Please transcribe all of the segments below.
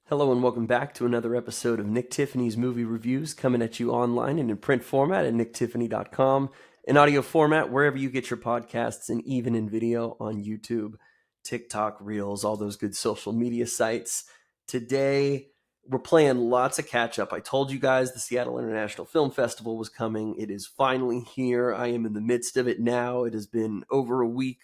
Hello and welcome back to another episode of Nick Tiffany's Movie Reviews, coming at you online and in print format at nicktiffany.com, in audio format wherever you get your podcasts, and even in video on YouTube, TikTok, Reels, all those good social media sites. Today, we're playing lots of catch up. I told you guys the Seattle International Film Festival was coming. It is finally here. I am in the midst of it now. It has been over a week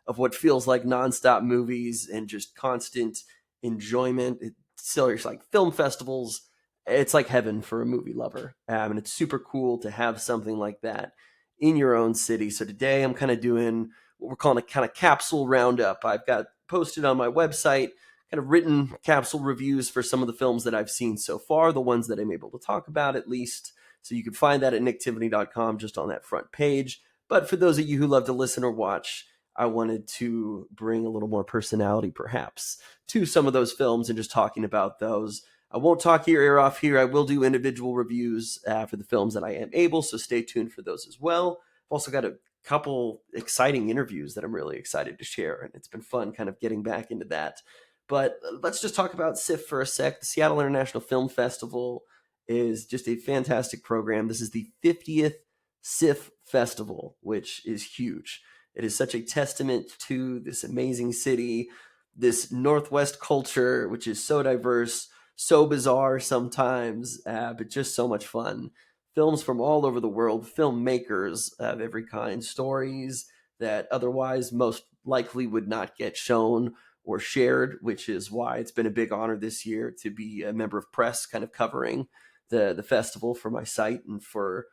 of what feels like nonstop movies and just constant enjoyment. So it's like film festivals. It's like heaven for a movie lover. And it's super cool to have something like that in your own city. So today I'm kind of doing what we're calling a kind of capsule roundup. I've got posted on my website kind of written capsule reviews for some of the films that I've seen so far, the ones that I'm able to talk about at least. So you can find that at nicktiffany.com just on that front page. But for those of you who love to listen or watch, I wanted to bring a little more personality perhaps to some of those films and just talking about those. I won't talk your ear off here. I will do individual reviews for the films that I am able, so stay tuned for those as well. I've also got a couple exciting interviews that I'm really excited to share, and it's been fun kind of getting back into that. But let's just talk about SIFF for a sec. The Seattle International Film Festival is just a fantastic program. This is the 50th SIFF Festival, which is huge. It is such a testament to this amazing city, this Northwest culture, which is so diverse, so bizarre sometimes, but just so much fun. Films from all over the world, filmmakers of every kind, stories that otherwise most likely would not get shown or shared, which is why it's been a big honor this year to be a member of press kind of covering the festival for my site and for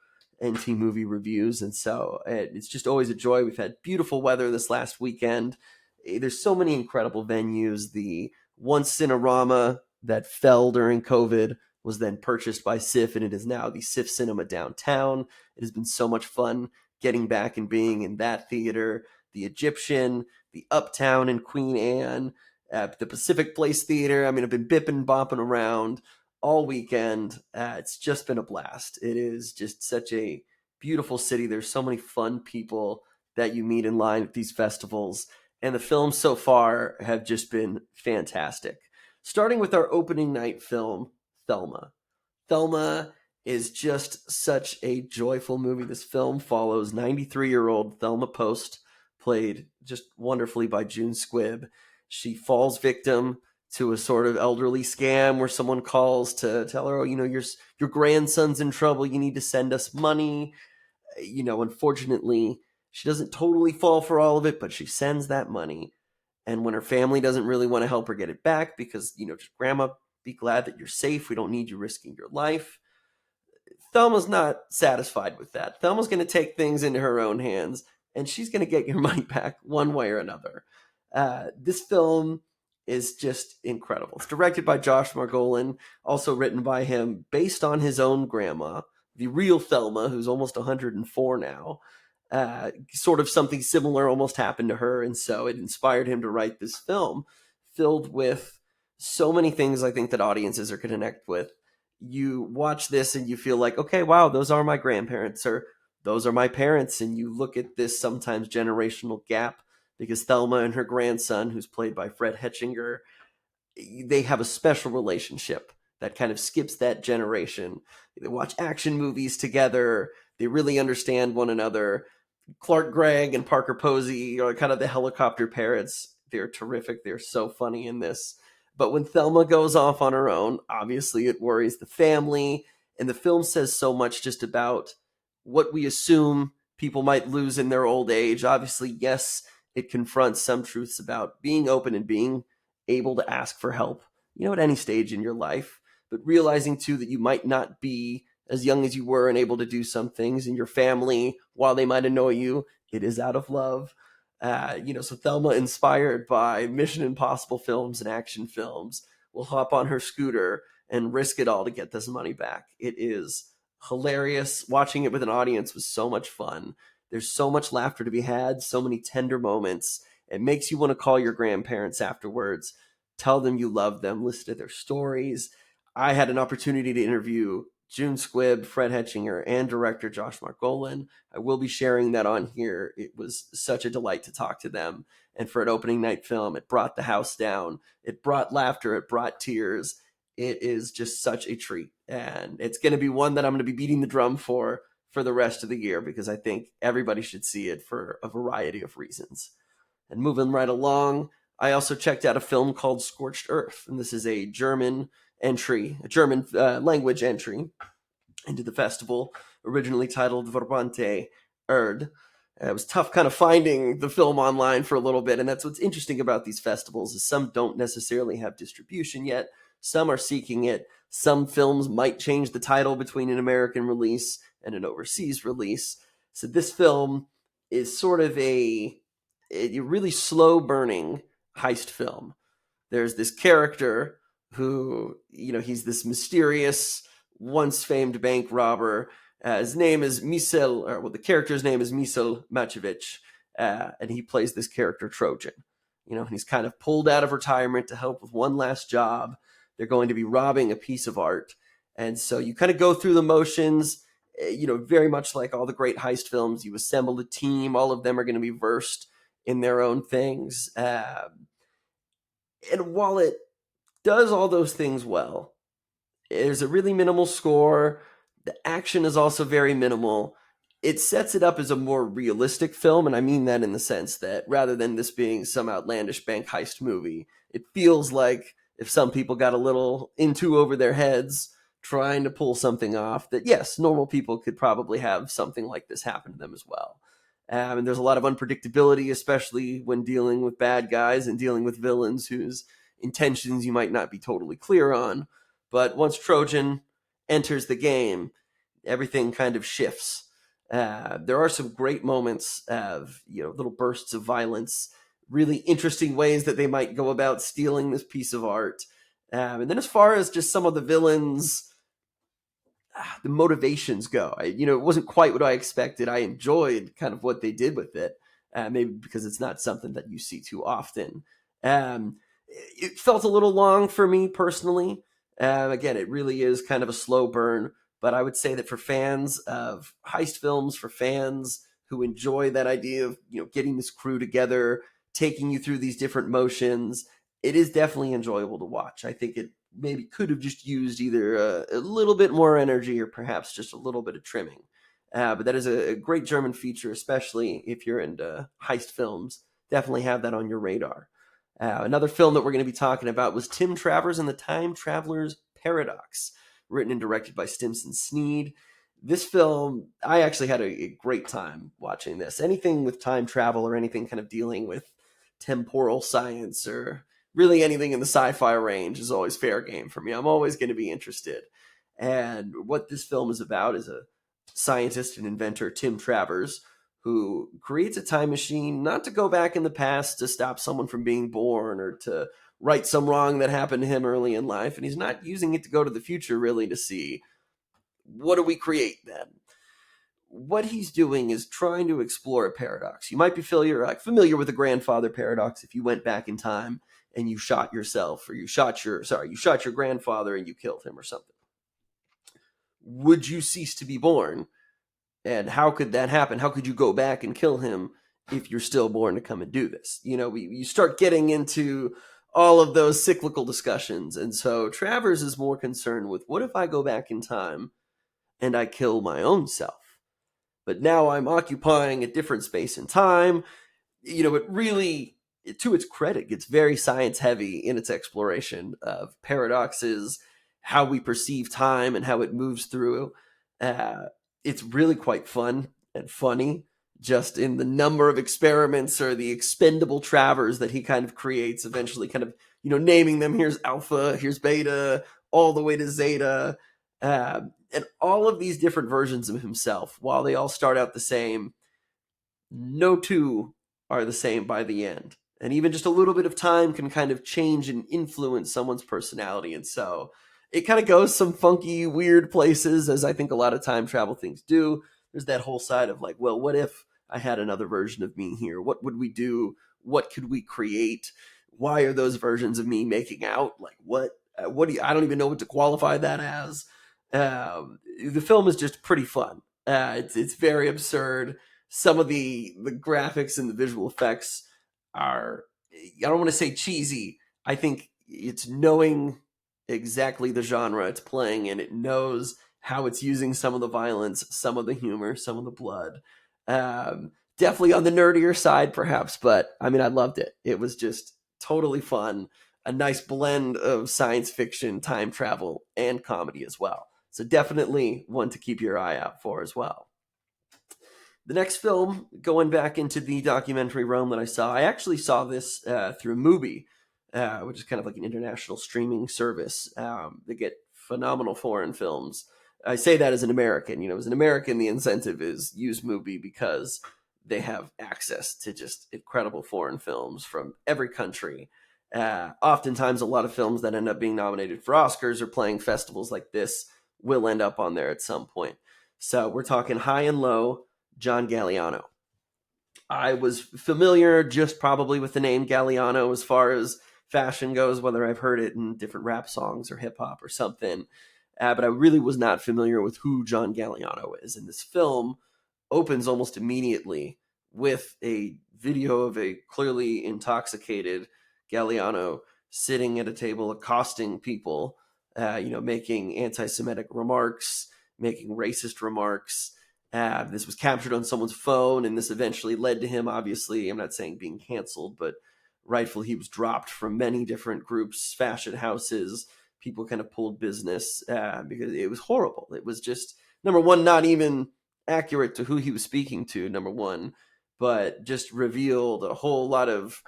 NT Movie Reviews. And so it's just always a joy. We've had beautiful weather this last weekend. There's so many incredible venues. The once Cinerama that fell during COVID was then purchased by SIFF, and it is now the SIFF Cinema downtown. It has been so much fun getting back and being in that theater. The Egyptian, the Uptown in Queen Anne, the Pacific Place Theater. I mean, I've been bipping, bopping around all weekend. It's just been a blast. It is just such a beautiful city. There's so many fun people that you meet in line at these festivals. And the films so far have just been fantastic. Starting with our opening night film, Thelma. Thelma is just such a joyful movie. This film follows 93-year-old Thelma Post, played just wonderfully by June Squibb. She falls victim to a sort of elderly scam where someone calls to tell her, oh, your grandson's in trouble. You need to send us money. Unfortunately, she doesn't totally fall for all of it, but she sends that money. And when her family doesn't really want to help her get it back because, just grandma, be glad that you're safe. We don't need you risking your life. Thelma's not satisfied with that. Thelma's going to take things into her own hands, and she's going to get your money back one way or another. This film is just incredible. It's directed by Josh Margolin, also written by him, based on his own grandma, the real Thelma, who's almost 104 now. Sort of something similar almost happened to her, and so it inspired him to write this film filled with so many things I think that audiences are going to connect with. You watch this and you feel like, okay, wow, those are my grandparents, or those are my parents, and you look at this sometimes generational gap because Thelma and her grandson, who's played by Fred Hetchinger, they have a special relationship that kind of skips that generation. They watch action movies together. They really understand one another. Clark Gregg and Parker Posey are kind of the helicopter parents. They're terrific. They're so funny in this. But when Thelma goes off on her own, obviously it worries the family. And the film says so much just about what we assume people might lose in their old age. Obviously, yes, it confronts some truths about being open and being able to ask for help, at any stage in your life, but realizing too that you might not be as young as you were and able to do some things, and your family, while they might annoy you, it is out of love. So Thelma, inspired by Mission Impossible films and action films, will hop on her scooter and risk it all to get this money back. It is hilarious. Watching it with an audience was so much fun. There's so much laughter to be had, so many tender moments. It makes you want to call your grandparents afterwards, tell them you love them, listen to their stories. I had an opportunity to interview June Squibb, Fred Hetchinger, and director Josh Margolin. I will be sharing that on here. It was such a delight to talk to them. And for an opening night film, it brought the house down. It brought laughter. It brought tears. it is just such a treat. And it's going to be one that I'm going to be beating the drum for the rest of the year, because I think everybody should see it for a variety of reasons. And moving right along, I also checked out a film called Scorched Earth. And this is a German entry, a German language entry into the festival, originally titled Verbante Erde. It was tough kind of finding the film online for a little bit, and that's what's interesting about these festivals is some don't necessarily have distribution yet. Some are seeking it. Some films might change the title between an American release and an overseas release. So this film is sort of a really slow burning heist film. There's this character who, he's this mysterious, once famed bank robber. His name is the character's name is Misel Machevich, and he plays this character Trojan. And he's kind of pulled out of retirement to help with one last job. They're going to be robbing a piece of art. And so you kind of go through the motions, very much like all the great heist films. You assemble a team. All of them are going to be versed in their own things. And while it does all those things well, there's a really minimal score. The action is also very minimal. It sets it up as a more realistic film, and I mean that in the sense that rather than this being some outlandish bank heist movie, it feels like if some people got a little into over their heads trying to pull something off, that yes, normal people could probably have something like this happen to them as well. And there's a lot of unpredictability, especially when dealing with bad guys and dealing with villains whose intentions you might not be totally clear on. But once Trojan enters the game, everything kind of shifts. There are some great moments of little bursts of violence, really interesting ways that they might go about stealing this piece of art. And then as far as just some of the villains, the motivations go, it wasn't quite what I expected. I enjoyed kind of what they did with it, maybe because it's not something that you see too often. It felt a little long for me personally. Again, it really is kind of a slow burn, but I would say that for fans of heist films, for fans who enjoy that idea of getting this crew together, taking you through these different motions, it is definitely enjoyable to watch. I think it maybe could have just used either a little bit more energy or perhaps just a little bit of trimming. But that is a great German feature, especially if you're into heist films. Definitely have that on your radar. Another film that we're going to be talking about was Tim Travers and the Time Traveler's Paradox, written and directed by Stimson Sneed. This film, I actually had a great time watching this. Anything with time travel or anything kind of dealing with temporal science or really anything in the sci-fi range is always fair game for me. I'm always going to be interested. And what this film is about is a scientist and inventor, Tim Travers, who creates a time machine not to go back in the past to stop someone from being born or to right some wrong that happened to him early in life. And he's not using it to go to the future really to see what do we create then. What he's doing is trying to explore a paradox. You might be familiar with the grandfather paradox if you went back in time and you shot yourself, or you shot your grandfather and you killed him or something. Would you cease to be born? And how could that happen? How could you go back and kill him if you're still born to come and do this? You start getting into all of those cyclical discussions. And so Travers is more concerned with, what if I go back in time and I kill my own self? But now I'm occupying a different space and time. It really, to its credit, gets very science heavy in its exploration of paradoxes, how we perceive time and how it moves through. It's really quite fun and funny, just in the number of experiments or the expendable Travers that he kind of creates, eventually kind of, naming them. Here's alpha, here's beta, all the way to zeta. And all of these different versions of himself, while they all start out the same, no two are the same by the end. And even just a little bit of time can kind of change and influence someone's personality. And so it kind of goes some funky, weird places, as I think a lot of time travel things do. There's that whole side of like, well, what if I had another version of me here? What would we do? What could we create? Why are those versions of me making out? Like, what do you, I don't even know what to qualify that as. The film is just pretty fun. It's very absurd. Some of the graphics and the visual effects are, I don't want to say cheesy. I think it's knowing exactly the genre it's playing in. It knows how it's using some of the violence, some of the humor, some of the blood. Definitely on the nerdier side, perhaps, but I mean, I loved it. It was just totally fun. A nice blend of science fiction, time travel, and comedy as well. So definitely one to keep your eye out for as well. The next film, going back into the documentary realm that I saw, I actually saw this through Mubi, which is kind of like an international streaming service. They get phenomenal foreign films. I say that as an American. As an American, the incentive is use Mubi because they have access to just incredible foreign films from every country. Oftentimes, a lot of films that end up being nominated for Oscars or playing festivals like this will end up on there at some point. So we're talking High and Low, John Galliano. I was familiar just probably with the name Galliano as far as fashion goes, whether I've heard it in different rap songs or hip hop or something. But I really was not familiar with who John Galliano is. And this film opens almost immediately with a video of a clearly intoxicated Galliano sitting at a table accosting people, making anti Semitic remarks, making racist remarks. This was captured on someone's phone, and this eventually led to him, obviously, I'm not saying being canceled, but rightfully he was dropped from many different groups, fashion houses. People kind of pulled business because it was horrible. It was just, number one, not even accurate to who he was speaking to, number one, but just revealed a whole lot of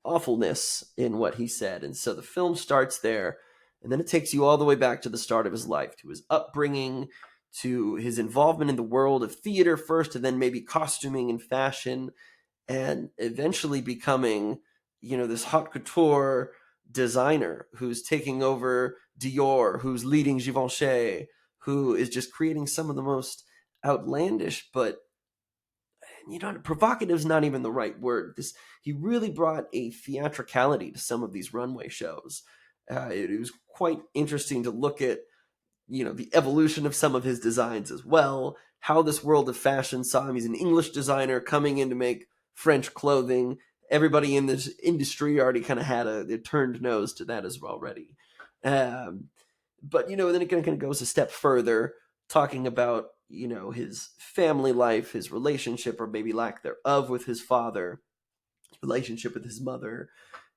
awfulness in what he said. And so the film starts there, and then it takes you all the way back to the start of his life, to his upbringing, to his involvement in the world of theater first, and then maybe costuming and fashion, and eventually becoming, this haute couture designer who's taking over Dior, who's leading Givenchy, who is just creating some of the most outlandish, but provocative is not even the right word. He really brought a theatricality to some of these runway shows. It was quite interesting to look at, the evolution of some of his designs as well, how this world of fashion saw him. He's an English designer coming in to make French clothing. Everybody in this industry already kind of had a turned nose to that as well already. But, then it kind of goes a step further, talking about, his family life, his relationship or maybe lack thereof with his father, his relationship with his mother,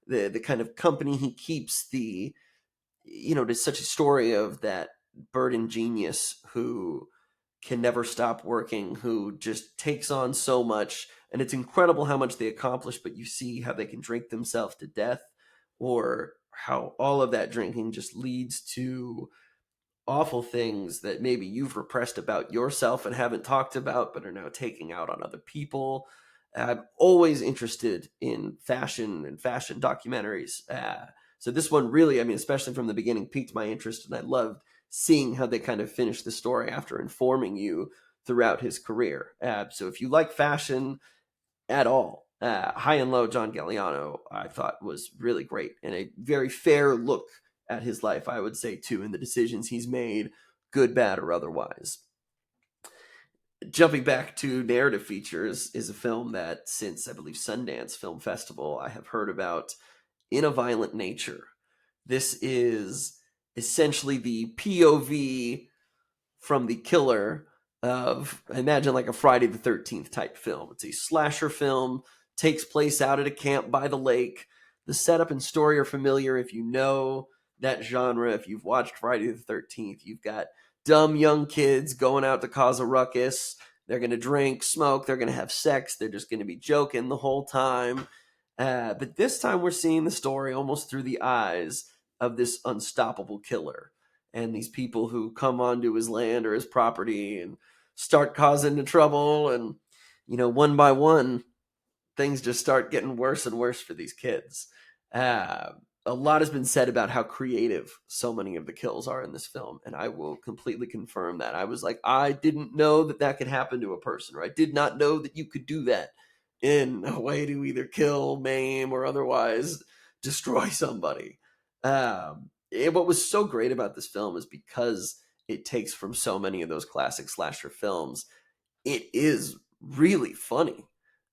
the kind of company he keeps, there's such a story of that burdened genius who can never stop working, who just takes on so much. And it's incredible how much they accomplish, but you see how they can drink themselves to death, or how all of that drinking just leads to awful things that maybe you've repressed about yourself and haven't talked about, but are now taking out on other people. I'm always interested in fashion and fashion documentaries. So this one really, especially from the beginning, piqued my interest, and I loved seeing how they kind of finished the story after informing you throughout his career. So if you like fashion at all, High and Low, John Galliano, I thought was really great and a very fair look at his life, I would say, too, and the decisions he's made, good, bad, or otherwise. Jumping back to narrative features is a film that, since I believe Sundance Film Festival, I have heard about, In a Violent Nature. This is essentially the POV from the killer of, imagine like a Friday the 13th type film. It's a slasher film, takes place out at a camp by the lake. The setup and story are familiar if you know that genre. If you've watched Friday the 13th, you've got dumb young kids going out to cause a ruckus. They're going to drink, smoke, they're going to have sex, they're just going to be joking the whole time. But this time we're seeing the story almost through the eyes of this unstoppable killer and these people who come onto his land or his property and start causing the trouble. And, one by one, things just start getting worse and worse for these kids. A lot has been said about how creative so many of the kills are in this film, and I will completely confirm that. I was like, I didn't know that could happen to a person, or I did not know that you could do that in a way to either kill, maim, or otherwise destroy somebody. What was so great about this film is because it takes from so many of those classic slasher films, it is really funny.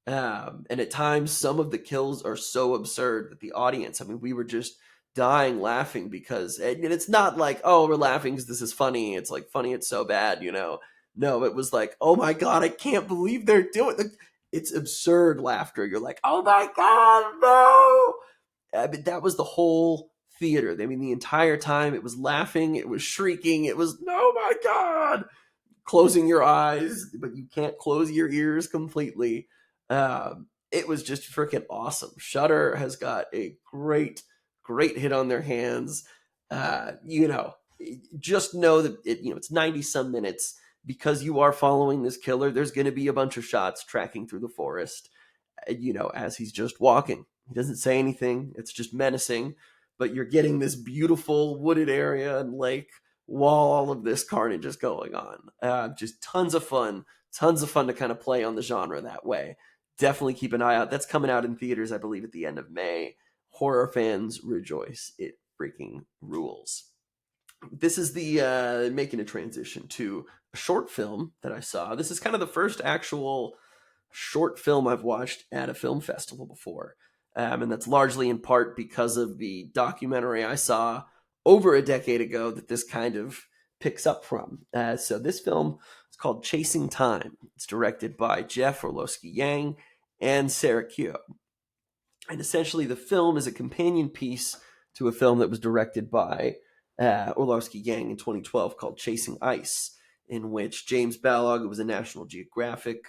And at times, some of the kills are so absurd that the audience, we were just dying laughing because and it's not like, oh, we're laughing because this is funny. It's like funny, it's so bad, you know. No, it was like, oh my god, I can't believe they're doing it. It's absurd laughter. You're like, oh my god, no. But that was the whole theater. I mean, the entire time it was laughing, it was shrieking, it was, oh my god, closing your eyes, but you can't close your ears completely. It was just freaking awesome. Shudder has got a great hit on their hands. You know, just know that it's 90 some minutes because you are following this killer. There's going to be a bunch of shots tracking through the forest, as he's just walking. He doesn't say anything. It's just menacing, but you're getting this beautiful wooded area and lake while all of this carnage is going on. Just tons of fun to kind of play on the genre that way. Definitely keep an eye out. That's coming out in theaters, I believe, at the end of May. Horror fans rejoice. It freaking rules. This is the making a transition to a short film that I saw. This is kind of the first actual short film I've watched at a film festival before. And that's largely in part because of the documentary I saw over a decade ago that this kind of picks up from. So this film is called Chasing Time. It's directed by Jeff Orlowski-Yang and Sarah Keogh. And essentially the film is a companion piece to a film that was directed by Orlowski-Yang in 2012 called Chasing Ice, in which James Balog, who was a National Geographic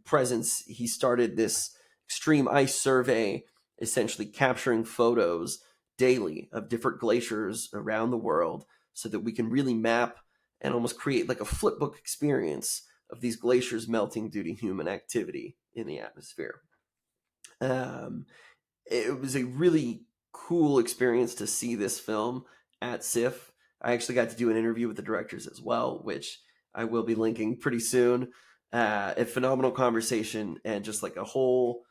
presence, he started this extreme ice survey, essentially capturing photos daily of different glaciers around the world so that we can really map and almost create like a flipbook experience of these glaciers melting due to human activity in the atmosphere. It was a really cool experience to see this film at SIFF. I actually got to do an interview with the directors as well, which I will be linking pretty soon. A phenomenal conversation and just like a whole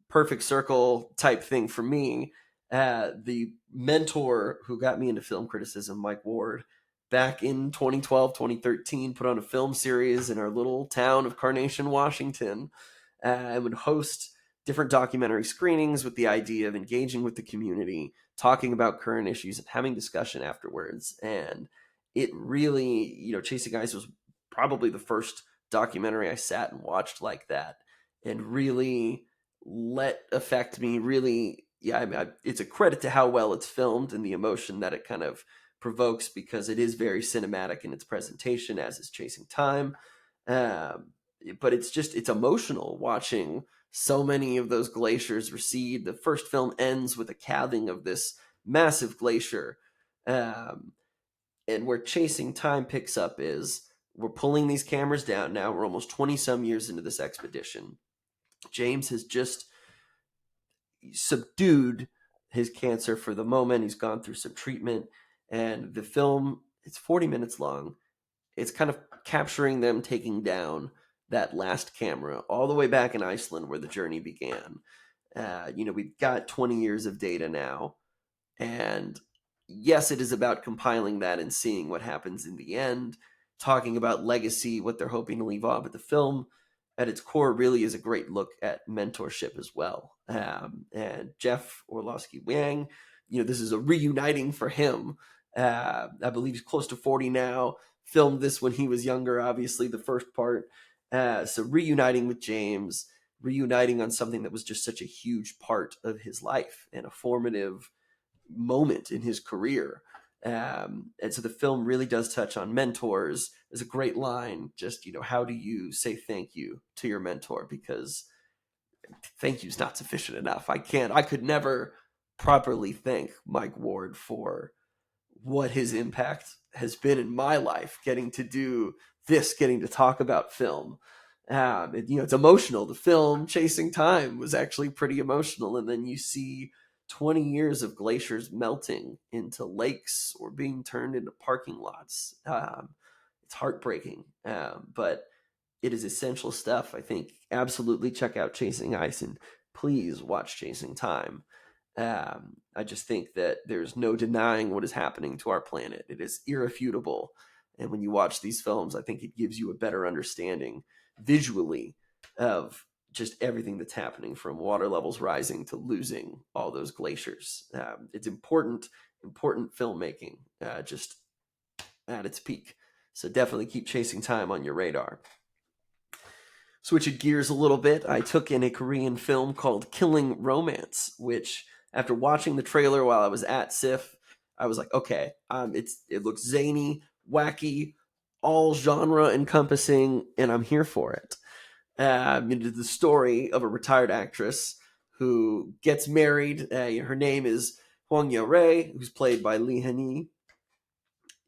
perfect circle type thing for me. The mentor who got me into film criticism, Mike Ward, back in 2012, 2013, put on a film series in our little town of Carnation, Washington, and would host different documentary screenings with the idea of engaging with the community, talking about current issues, and having discussion afterwards. And it really, Chasing Ice was probably the first documentary I sat and watched like that, and really let affect me. Really, it's a credit to how well it's filmed and the emotion that it kind of provokes, because it is very cinematic in its presentation, as is Chasing Time. But it's emotional watching so many of those glaciers recede. The first film ends with a calving of this massive glacier. And where Chasing Time picks up is we're pulling these cameras down now. We're almost 20 some years into this expedition. James has just subdued his cancer for the moment. He's gone through some treatment, and the film, it's 40 minutes long. It's kind of capturing them taking down that last camera all the way back in Iceland where the journey began. We've got 20 years of data now, and yes, it is about compiling that and seeing what happens in the end, talking about legacy, what they're hoping to leave on, but the film at its core really is a great look at mentorship as well. And Jeff Orlowski-Yang, this is a reuniting for him. I believe he's close to 40 now, filmed this when he was younger, obviously, the first part. So reuniting with James, reuniting on something that was just such a huge part of his life and a formative moment in his career. And so the film really does touch on mentors. There's a great line, just, how do you say thank you to your mentor? Because thank you is not sufficient enough. I could never properly thank Mike Ward for what his impact has been in my life, getting to do this, getting to talk about film. It's emotional. The film Chasing Time was actually pretty emotional. And then you see 20 years of glaciers melting into lakes or being turned into parking lots. It's heartbreaking, but it is essential stuff. I think absolutely check out Chasing Ice and please watch Chasing Time. I just think that there's no denying what is happening to our planet. It is irrefutable. And when you watch these films, I think it gives you a better understanding visually of just everything that's happening from water levels rising to losing all those glaciers. It's important filmmaking, just at its peak. So definitely keep chasing time on your radar. Switching gears a little bit, I took in a Korean film called Killing Romance, which after watching the trailer while I was at SIFF, I was like, okay, it looks zany, wacky, all genre encompassing, and I'm here for it. The story of a retired actress who gets married. Her name is Hwang Yo-rae, who's played by Lee Han-hee.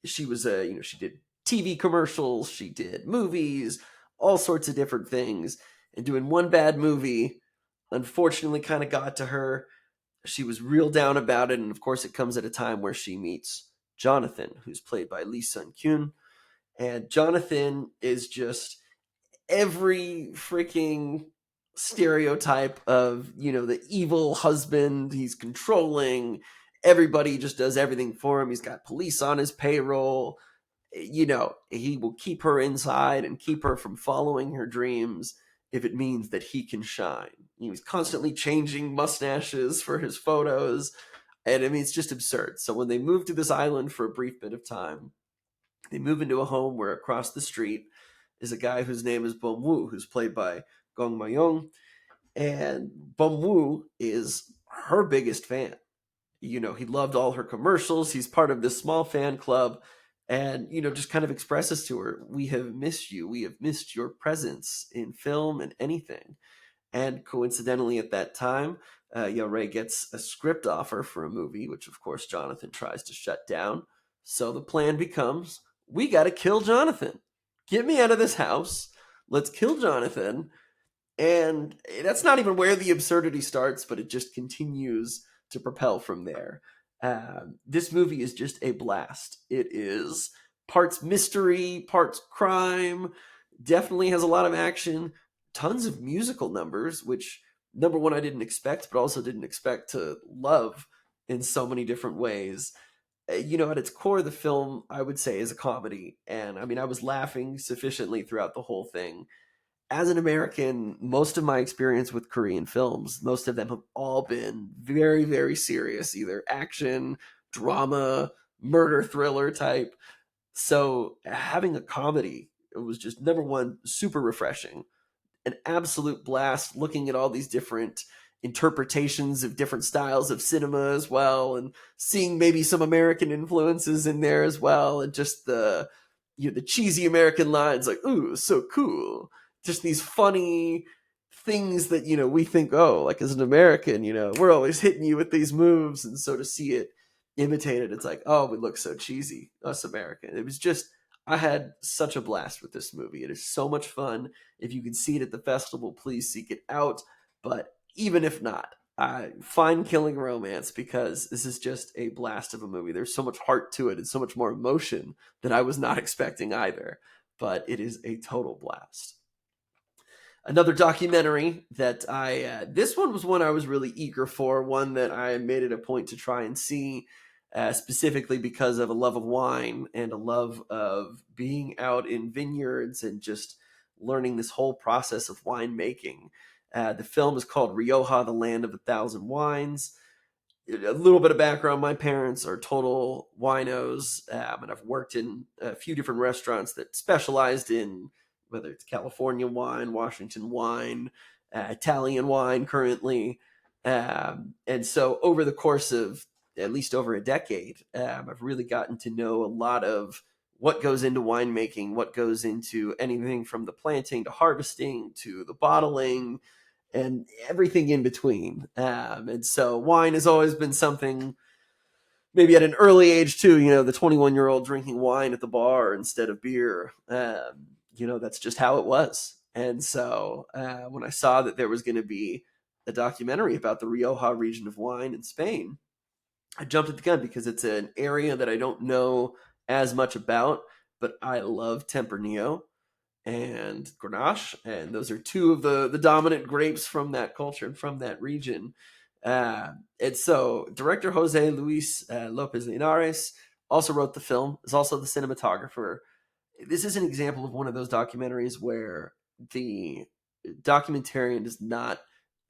She was she did TV commercials, she did movies, all sorts of different things. And doing one bad movie, unfortunately, kind of got to her. She was real down about it, and of course, it comes at a time where she meets Jonathan, who's played by Lee Sun-kyun. And Jonathan is just every freaking stereotype of, the evil husband. He's controlling. Everybody just does everything for him. He's got police on his payroll. He will keep her inside and keep her from following her dreams if it means that he can shine. He's constantly changing mustaches for his photos. And I mean, it's just absurd. So when they move to this island for a brief bit of time, they move into a home where across the street is a guy whose name is Bong Woo, who's played by Gong Ma-young. And Bong Woo is her biggest fan. He loved all her commercials. He's part of this small fan club and, just kind of expresses to her, we have missed you. We have missed your presence in film and anything. And coincidentally at that time, Yo-rae gets a script offer for a movie, which of course Jonathan tries to shut down. So the plan becomes, we got to kill Jonathan. Get me out of this house. Let's kill Jonathan. And that's not even where the absurdity starts, but it just continues to propel from there. This movie is just a blast. It is parts mystery, parts crime, definitely has a lot of action, tons of musical numbers, which, number one, I didn't expect, but also didn't expect to love in so many different ways. At its core, the film, I would say, is a comedy. And I mean, I was laughing sufficiently throughout the whole thing. As an American, most of my experience with Korean films, most of them have all been very, very serious, either action, drama, murder thriller type. So having a comedy, it was just, number one, super refreshing. An absolute blast looking at all these different interpretations of different styles of cinema as well, and seeing maybe some American influences in there as well, and just the cheesy American lines like, ooh, so cool. Just these funny things that, we think, oh, like as an American, we're always hitting you with these moves. And so to see it imitated, it's like, oh, we look so cheesy, us American. It was just, I had such a blast with this movie. It is so much fun. If you can see it at the festival, please seek it out. But even if not, find Killing Romance, because this is just a blast of a movie. There's so much heart to it and so much more emotion that I was not expecting either. But it is a total blast. Another documentary that this one was one I was really eager for, one that I made it a point to try and see, specifically because of a love of wine and a love of being out in vineyards and just learning this whole process of winemaking. The film is called Rioja, the Land of a Thousand Wines. A little bit of background, my parents are total winos, and I've worked in a few different restaurants that specialized in whether it's California wine, Washington wine, Italian wine currently. And so over the course of at least over a decade, I've really gotten to know a lot of what goes into winemaking, what goes into anything from the planting to harvesting to the bottling and everything in between. And so wine has always been something, maybe at an early age too, the 21-year-old drinking wine at the bar instead of beer. That's just how it was. And so when I saw that there was going to be a documentary about the Rioja region of wine in Spain, I jumped at the gun because it's an area that I don't know as much about, but I love Tempranillo and Grenache, and those are two of the dominant grapes from that culture and from that region. And so director Jose Luis Lopez Linares also wrote the film, is also the cinematographer. This is an example of one of those documentaries where the documentarian does not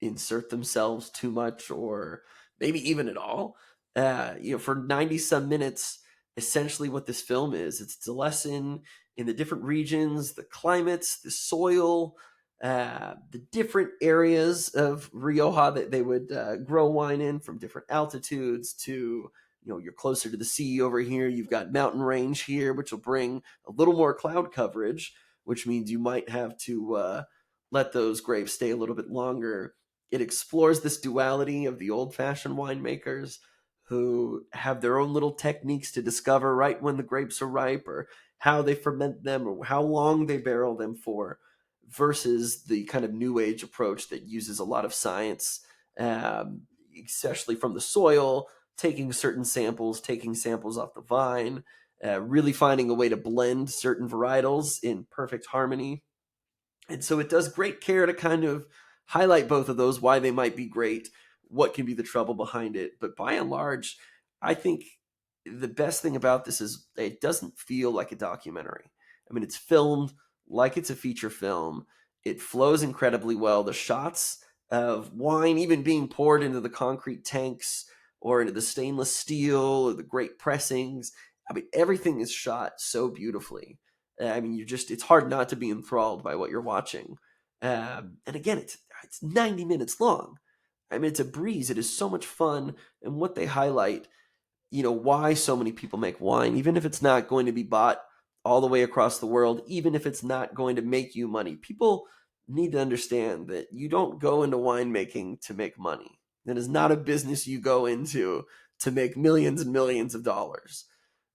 insert themselves too much, or maybe even at all. For 90 some minutes, essentially what this film is, it's a lesson in the different regions, the climates, the soil, the different areas of Rioja that they would grow wine in, from different altitudes to, you're closer to the sea over here. You've got mountain range here, which will bring a little more cloud coverage, which means you might have to let those grapes stay a little bit longer. It explores this duality of the old-fashioned winemakers who have their own little techniques to discover right when the grapes are ripe, or how they ferment them, or how long they barrel them for, versus the kind of new age approach that uses a lot of science, um, especially from the soil, taking certain samples, taking samples off the vine, really finding a way to blend certain varietals in perfect harmony. And so it does great care to kind of highlight both of those, why they might be great, what can be the trouble behind it. But by and large, I think the best thing about this is it doesn't feel like a documentary. I mean, it's filmed like it's a feature film. It flows incredibly well. The shots of wine even being poured into the concrete tanks or into the stainless steel or the great pressings, I mean, everything is shot so beautifully. I mean, it's hard not to be enthralled by what you're watching. And again, it's 90 minutes long. I mean, it's a breeze. It is so much fun. And what they highlight, why so many people make wine, even if it's not going to be bought all the way across the world, even if it's not going to make you money. People need to understand that you don't go into winemaking to make money. That is not a business you go into to make millions and millions of dollars.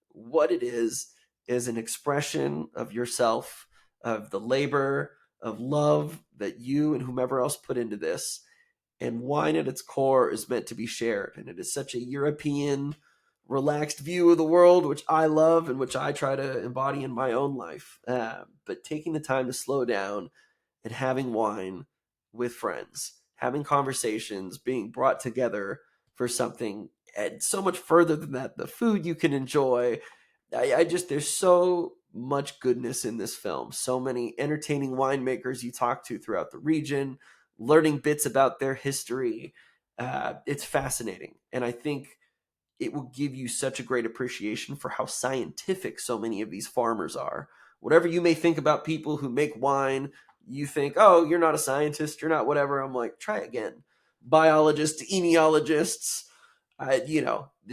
What it is an expression of yourself, of the labor, of love that you and whomever else put into this. And wine at its core is meant to be shared. And it is such a European, relaxed view of the world, which I love and which I try to embody in my own life. But taking the time to slow down and having wine with friends, having conversations, being brought together for something, and so much further than that, the food you can enjoy. There's so much goodness in this film. So many entertaining winemakers you talk to throughout the region, learning bits about their history. It's fascinating. And I think it will give you such a great appreciation for how scientific so many of these farmers are. Whatever you may think about people who make wine, you think, oh, you're not a scientist, you're not whatever. I'm like, try again. Biologists, enologists,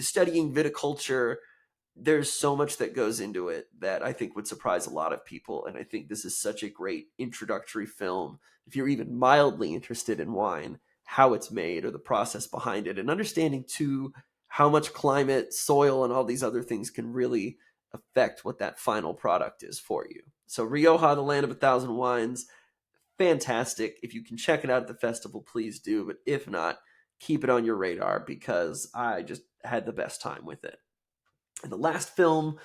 studying viticulture, there's so much that goes into it that I think would surprise a lot of people. And I think this is such a great introductory film. If you're even mildly interested in wine, how it's made or the process behind it, and understanding too how much climate, soil, and all these other things can really affect what that final product is for you. So Rioja, the land of 1,000 wines, fantastic. If you can check it out at the festival, please do. But if not, keep it on your radar, because I just had the best time with it. And the last film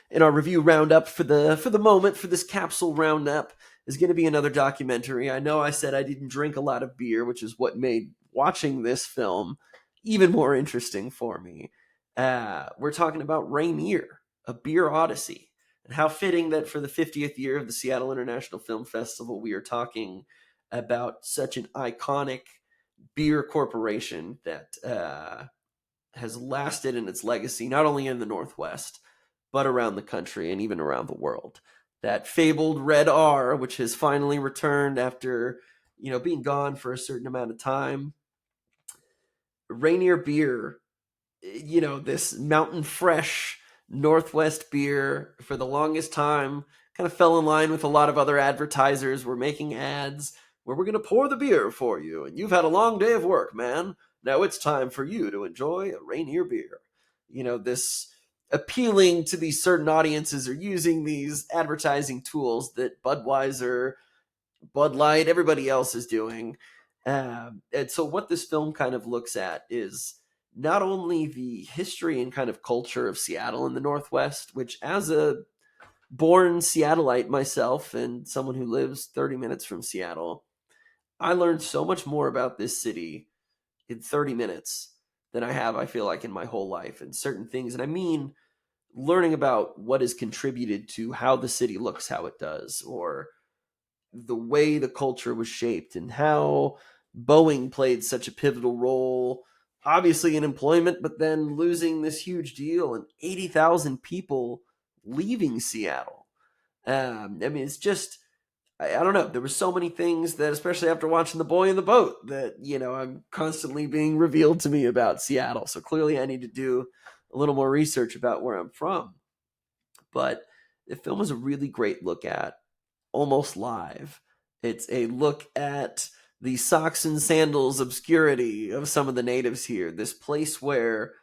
in our review roundup for the moment, for this capsule roundup, is going to be another documentary. I know I said I didn't drink a lot of beer, which is what made watching this film even more interesting for me. We're talking about Rainier, a beer Odyssey. And how fitting that for the 50th year of the Seattle International Film Festival, we are talking about such an iconic beer corporation that has lasted in its legacy, not only in the Northwest, but around the country and even around the world. That fabled Red R, which has finally returned after, being gone for a certain amount of time. Rainier beer, this mountain fresh Northwest beer, for the longest time, kind of fell in line with a lot of other advertisers. We're making ads where we're going to pour the beer for you, and you've had a long day of work, man. Now it's time for you to enjoy a Rainier beer. This appealing to these certain audiences, are using these advertising tools that Budweiser, Bud Light, everybody else is doing. And so what this film kind of looks at is not only the history and kind of culture of Seattle in the Northwest, which, as a born Seattleite myself and someone who lives 30 minutes from Seattle, I learned so much more about this city in 30 minutes than I feel like, in my whole life, and certain things. And I mean, learning about what has contributed to how the city looks how it does, or the way the culture was shaped and how Boeing played such a pivotal role, obviously in employment, but then losing this huge deal and 80,000 people leaving Seattle. I mean, it's just, I don't know. There were so many things that, especially after watching The Boy in the Boat, that, I'm constantly being revealed to me about Seattle. So clearly I need to do a little more research about where I'm from. But the film is a really great look at Almost Live. It's a look at the socks and sandals obscurity of some of the natives here. This place where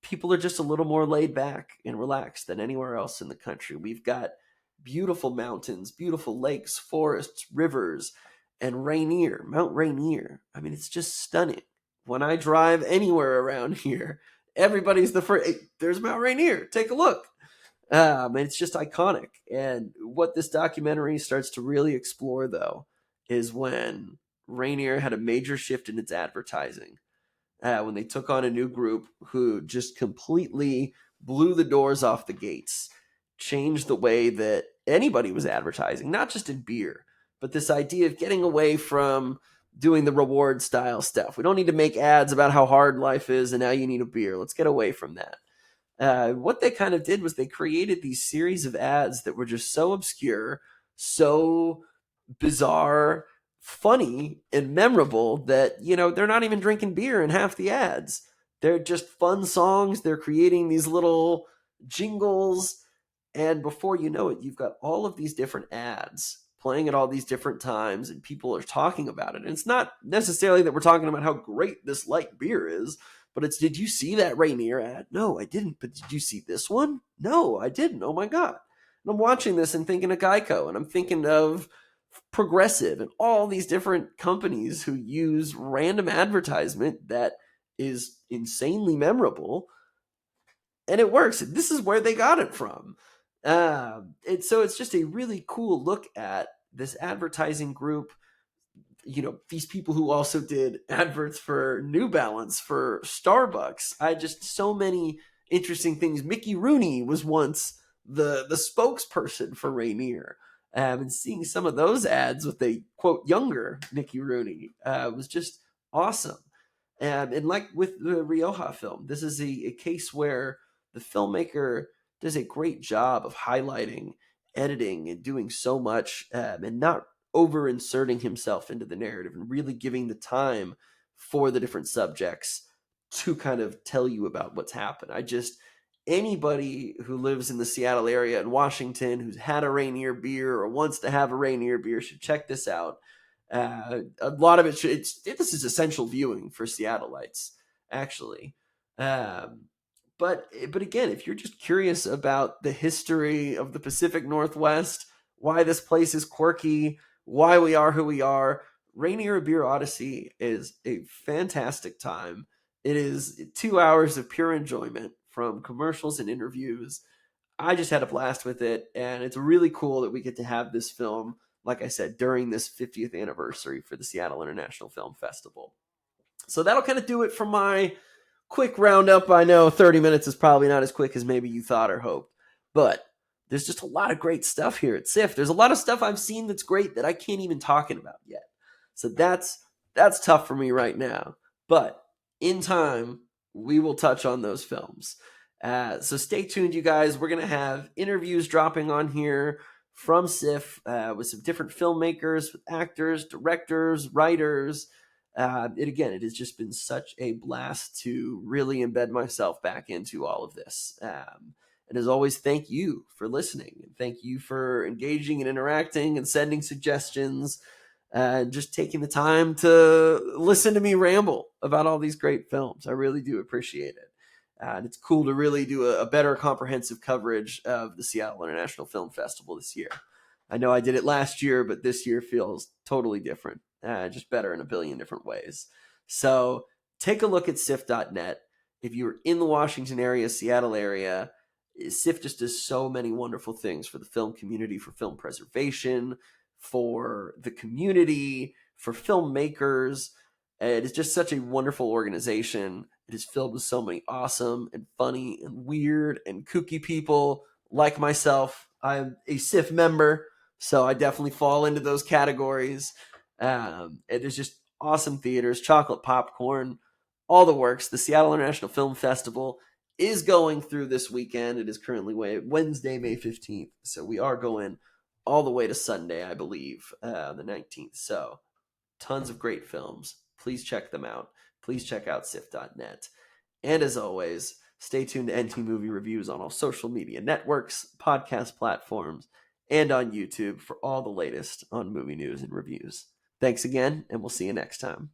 people are just a little more laid back and relaxed than anywhere else in the country. We've got beautiful mountains, beautiful lakes, forests, rivers, and Rainier, Mount Rainier. I mean, it's just stunning. When I drive anywhere around here, everybody's the first, hey, there's Mount Rainier, take a look. It's just iconic. And what this documentary starts to really explore, though, is when Rainier had a major shift in its advertising. When they took on a new group who just completely blew the doors off the gates, changed the way that anybody was advertising, not just in beer, but this idea of getting away from doing the reward style stuff. We don't need to make ads about how hard life is and now you need a beer. Let's get away from that. What they kind of did was they created these series of ads that were just so obscure, so bizarre, funny, and memorable that, they're not even drinking beer in half the ads. They're just fun songs. They're creating these little jingles. And before you know it, you've got all of these different ads playing at all these different times, and people are talking about it. And it's not necessarily that we're talking about how great this light beer is, but it's, did you see that Rainier ad? No, I didn't. But did you see this one? No, I didn't. Oh my God. And I'm watching this and thinking of Geico, and I'm thinking of Progressive and all these different companies who use random advertisement that is insanely memorable. And it works. This is where they got it from. And so it's just a really cool look at this advertising group, these people who also did adverts for New Balance, for Starbucks. So many interesting things. Mickey Rooney was once the spokesperson for Rainier. And seeing some of those ads with a, quote, younger Mickey Rooney was just awesome. And like with the Rioja film, this is a case where the filmmaker does a great job of highlighting, editing, and doing so much, and not over inserting himself into the narrative and really giving the time for the different subjects to kind of tell you about what's happened. Anybody who lives in the Seattle area in Washington who's had a Rainier beer or wants to have a Rainier beer should check this out. A lot of this is essential viewing for Seattleites, actually. But again, if you're just curious about the history of the Pacific Northwest, why this place is quirky, why we are who we are, Rainier Beer Odyssey is a fantastic time. It is 2 hours of pure enjoyment from commercials and interviews. I just had a blast with it, and it's really cool that we get to have this film, like I said, during this 50th anniversary for the Seattle International Film Festival. So that'll kind of do it for my quick roundup. I know 30 minutes is probably not as quick as maybe you thought or hoped, but there's just a lot of great stuff here at SIFF. There's a lot of stuff I've seen that's great that I can't even talking about yet. So that's tough for me right now. But in time, we will touch on those films. So stay tuned, you guys. We're going to have interviews dropping on here from SIFF with some different filmmakers, with actors, directors, writers. It has just been such a blast to really embed myself back into all of this. And as always, thank you for listening. And thank you for engaging and interacting and sending suggestions. Just taking the time to listen to me ramble about all these great films. I really do appreciate it. And it's cool to really do a better comprehensive coverage of the Seattle International Film Festival this year. I know I did it last year, but this year feels totally different. Just better in a billion different ways. So take a look at SIFF.net. If you're in the Washington area, Seattle area, SIFF just does so many wonderful things for the film community, for film preservation, for the community, for filmmakers. It is just such a wonderful organization. It is filled with so many awesome and funny and weird and kooky people like myself. I'm a SIFF member, So I definitely fall into those categories. And there's just awesome theaters, chocolate popcorn, all the works. The Seattle International Film Festival is going through this weekend. It is currently Wednesday, May 15th. So we are going all the way to Sunday, I believe, the 19th. So tons of great films. Please check them out. Please check out SIFF.net. And as always, stay tuned to NT Movie Reviews on all social media networks, podcast platforms, and on YouTube for all the latest on movie news and reviews. Thanks again, and we'll see you next time.